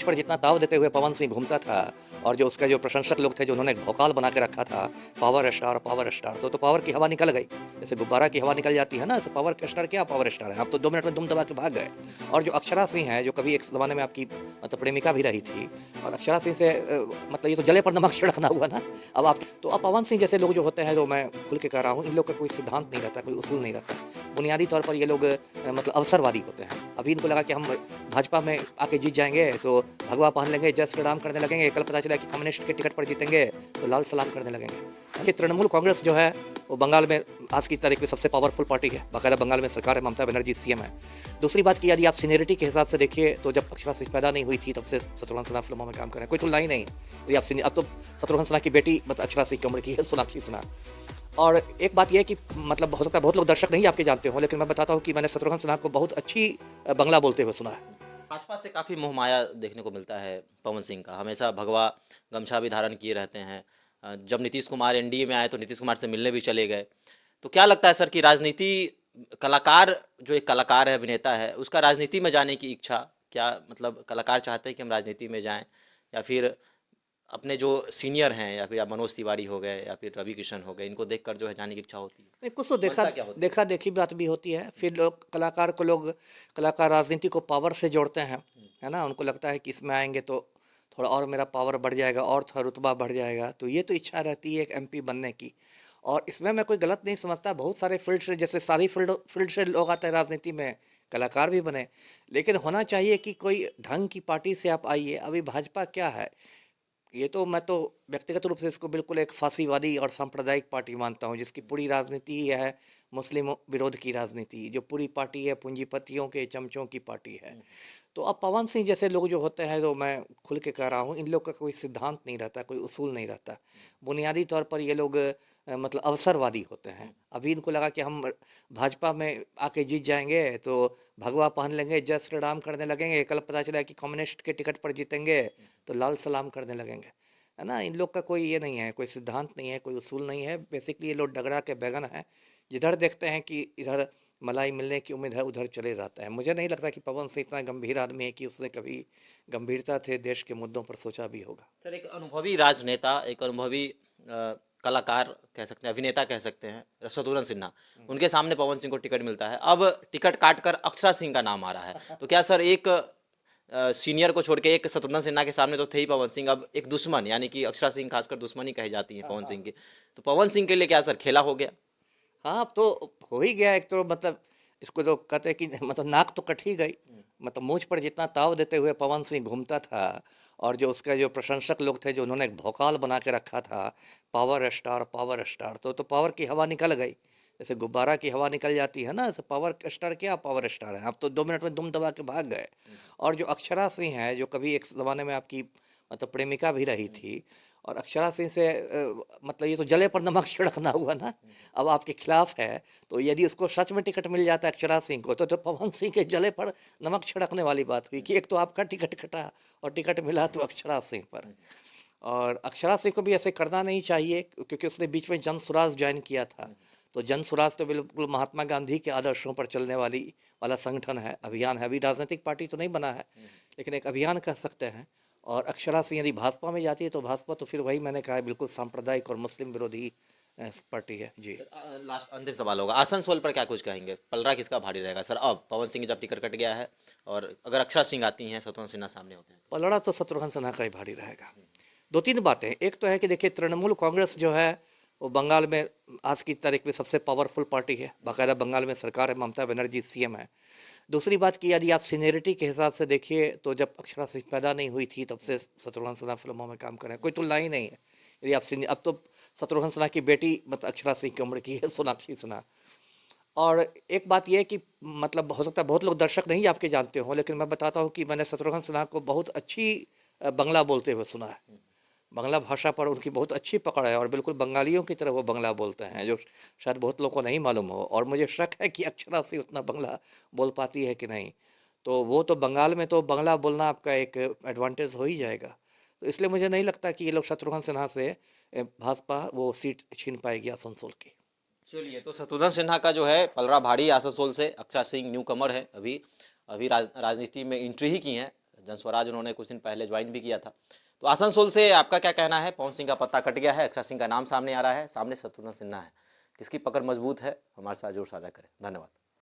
पर जितना दाव देते हुए पवन सिंह घूमता था और जो उसका जो प्रशंसक लोग थे जो उन्होंने भौकाल बना के रखा था पावर स्टार तो पावर की हवा निकल गई। जैसे गुब्बारा की हवा निकल जाती है ना, ऐसे पावर स्टार क्या पावर स्टार है, आप तो 2 मिनट में दुम दबा के भाग गए। और जो अक्षरा सिंह है जो कभी एक ज़माने में आपकी मतलब प्रेमिका भी रही थी और अक्षरा सिंह से मतलब ये तो जले पर नमक छिड़कना हुआ ना। अब पवन सिंह जैसे लोग जो होते हैं, जो मैं खुल के कह रहा हूँ, इन लोग का कोई सिद्धांत नहीं रहता, कोई उसूल नहीं रहता। बुनियादी तौर पर ये लोग मतलब अवसरवादी होते हैं। अभी इनको लगा कि हम भाजपा में आके जीत जाएँगे तो भगवा पहन लेंगे, जय श्री राम करने लगेंगे, कल पता चला कि कम्युनिस्ट के टिकट पर जीतेंगे तो लाल सलाम करने लगेंगे। देखिए तृणमूल कांग्रेस जो है वो बंगाल में आज की तारीख में सबसे पावरफुल पार्टी है। बाकायदा बंगाल में सरकार है, ममता बनर्जी सीएम है। दूसरी बात कि यदि आप सीनियरिटी के हिसाब से देखिए तो जब अक्षरा सिंह पैदा नहीं हुई थी तब से शत्रुघ्न सिन्हा फिल्मों में काम कर रहे हैं, कोई तुलना ही नहीं है। यदि आप अब तो शत्रुघ्न सिन्हा की बेटी मतलब अक्षरा सिंह की उम्र की है, सोनाक्षी सिन्हा। और एक बात यह है कि मतलब हो सकता है बहुत लोग दर्शक नहीं आपके जानते हों, लेकिन मैं बताता हूँ कि मैंने शत्रुघ्न सिन्हा को बहुत अच्छी बंगला बोलते हुए सुना है। भाजपा से काफ़ी मोहमाया देखने को मिलता है पवन सिंह का, हमेशा भगवा गमछा भी धारण किए रहते हैं। जब नीतीश कुमार एनडीए में आए तो नीतीश कुमार से मिलने भी चले गए। तो क्या लगता है सर कि राजनीति कलाकार जो एक कलाकार है, अभिनेता है, उसका राजनीति में जाने की इच्छा क्या, मतलब कलाकार चाहते हैं कि हम राजनीति में जाएं, या फिर अपने जो सीनियर हैं, या फिर मनोज तिवारी हो गए या फिर रवि किशन हो गए, इनको देखकर जो है जाने की इच्छा होती है? नहीं, कुछ तो मंशा क्या होती है? देखा देखी बात भी होती है। फिर लोग कलाकार राजनीति को पावर से जोड़ते हैं, है ना? उनको लगता है कि इसमें आएँगे तो थोड़ा और मेरा पावर बढ़ जाएगा और थोड़ा रुतबा बढ़ जाएगा। तो ये तो इच्छा रहती है एक एमपी बनने की और इसमें मैं कोई गलत नहीं समझता। बहुत सारे फ़ील्ड से जैसे सारी फ़ील्ड से लोग आते हैं राजनीति में, कलाकार भी बने। लेकिन होना चाहिए कि कोई ढंग की पार्टी से आप आइए। अभी भाजपा क्या है? ये तो मैं तो व्यक्तिगत रूप से इसको बिल्कुल एक फासीवादी और सांप्रदायिक पार्टी मानता हूँ, जिसकी पूरी राजनीति ही है मुस्लिम विरोध की राजनीति। जो पूरी पार्टी है पूंजीपतियों के चमचों की पार्टी है। तो अब पवन सिंह जैसे लोग जो होते हैं, जो मैं खुल के कह रहा हूँ, इन लोग का कोई सिद्धांत नहीं रहता, कोई उसूल नहीं रहता। बुनियादी तौर पर ये लोग मतलब अवसरवादी होते हैं। अभी इनको लगा कि हम भाजपा में आके जीत जाएंगे तो भगवा पहन लेंगे, जय श्री राम करने लगेंगे, कल पता चला कि कम्युनिस्ट के टिकट पर जीतेंगे तो लाल सलाम करने लगेंगे, है ना? इन लोग का कोई ये नहीं है, कोई सिद्धांत नहीं है, कोई उसूल नहीं है। बेसिकली ये लोग डगरा के बैगन है। जिधर देखते हैं कि इधर मलाई मिलने की उम्मीद है उधर चले जाता है। मुझे नहीं लगता कि पवन सिंह इतना गंभीर आदमी है कि उसने कभी गंभीरता से देश के मुद्दों पर सोचा भी होगा। सर एक अनुभवी राजनेता, एक अनुभवी कलाकार कह सकते हैं, अभिनेता कह सकते हैं, शत्रुघ्न सिन्हा, उनके सामने पवन सिंह को टिकट मिलता है। अब टिकट काट कर अक्षरा सिंह का नाम आ रहा है, तो क्या सर एक सीनियर को छोड़ के, एक शत्रुघ्न सिन्हा के सामने तो थे ही पवन सिंह, अब एक दुश्मन यानी कि अक्षरा सिंह खासकर दुश्मन ही कही जाती है पवन सिंह की, तो पवन सिंह के लिए क्या सर खेला हो गया? हाँ, अब तो हो ही गया एक तो मतलब इसको तो कहते हैं कि मतलब नाक तो कट ही गई। मतलब मूंछ पर जितना ताव देते हुए पवन सिंह घूमता था और जो उसका जो प्रशंसक लोग थे जो उन्होंने एक भौकाल बना के रखा था पावर स्टार तो पावर की हवा निकल गई। जैसे गुब्बारा की हवा निकल जाती है ना, ऐसे पावर स्टार क्या पावर स्टार है, आप तो 2 मिनट में दुम दबा के भाग गए। और जो अक्षरा सिंह है जो कभी एक ज़माने में आपकी मतलब प्रेमिका भी रही थी और अक्षरा सिंह से मतलब ये तो जले पर नमक छिड़कना हुआ ना। अब आपके खिलाफ है तो यदि उसको सच में टिकट मिल जाता है अक्षरा सिंह को तो पवन सिंह के जले पर नमक छिड़कने वाली बात हुई कि एक तो आपका टिकट कटा और टिकट मिला तो अक्षरा सिंह पर। और अक्षरा सिंह को भी ऐसे करना नहीं चाहिए क्योंकि उसने बीच में जन स्वराज ज्वाइन किया था। तो जन स्वराज तो बिल्कुल महात्मा गांधी के आदर्शों पर चलने वाला संगठन है, अभियान है। अभी राजनीतिक पार्टी तो नहीं बना है लेकिन एक अभियान कह सकते हैं। और अक्षरा सिंह यदि भाजपा में जाती है तो भाजपा तो फिर वही मैंने कहा है बिल्कुल सांप्रदायिक और मुस्लिम विरोधी पार्टी है जी। लास्ट अंतिम सवाल होगा, आसनसोल पर क्या कुछ कहेंगे, पलड़ा किसका भारी रहेगा सर? अब पवन सिंह जब टिकट कट गया है और अगर अक्षरा सिंह आती हैं, शत्रुघ्न सिन्हा सामने होते हैं, पलड़ा तो शत्रुघ्न सिन्हा का ही भारी रहेगा। दो तीन बातें, एक तो है कि देखिए तृणमूल कांग्रेस जो है वो बंगाल में आज की तारीख में सबसे पावरफुल पार्टी है। बाकायदा बंगाल में सरकार है, ममता बनर्जी सीएम है। दूसरी बात कि यदि आप सीनियरिटी के हिसाब से देखिए तो जब अक्षरा सिंह पैदा नहीं हुई थी तब से शत्रुघ्न सिन्हा फिल्मों में काम कर रहे हैं, कोई तुलना ही नहीं है। यदि आप अब तो शत्रुघ्न सिन्हा की बेटी मतलब अक्षरा सिंह की उम्र की है, सोनाक्षी सिन्हा। और एक बात ये है कि मतलब हो सकता है बहुत लोग दर्शक नहीं आपके जानते हों, लेकिन मैं बताता हूँ कि मैंने शत्रुघ्न सिन्हा को बहुत अच्छी बंगला बोलते हुए सुना है। बांग्ला भाषा पर उनकी बहुत अच्छी पकड़ है और बिल्कुल बंगालियों की तरह वो बांग्ला बोलते हैं, जो शायद बहुत लोगों को नहीं मालूम हो। और मुझे शक है कि अक्षरा से उतना बांग्ला बोल पाती है कि नहीं। तो वो तो बंगाल में तो बांग्ला बोलना आपका एक एडवांटेज हो ही जाएगा। तो इसलिए मुझे नहीं लगता कि ये लोग शत्रुघ्न सिन्हा से भाजपा वो सीट छीन पाएगी आसनसोल की। चलिए, तो शत्रुघ्न सिन्हा का जो है पलड़ा भारी आसनसोल से, अक्षरा सिंह न्यू कमर है, अभी अभी राजनीति में एंट्री ही की हैं, जन स्वराज उन्होंने कुछ दिन पहले ज्वाइन भी किया था। तो आसनसोल से आपका क्या कहना है? पवन सिंह का पत्ता कट गया है, अक्षय सिंह का नाम सामने आ रहा है, सामने शत्रुघ्न सिन्हा है, किसकी पकड़ मजबूत है? हमारे साथ जरूर साझा करें। धन्यवाद।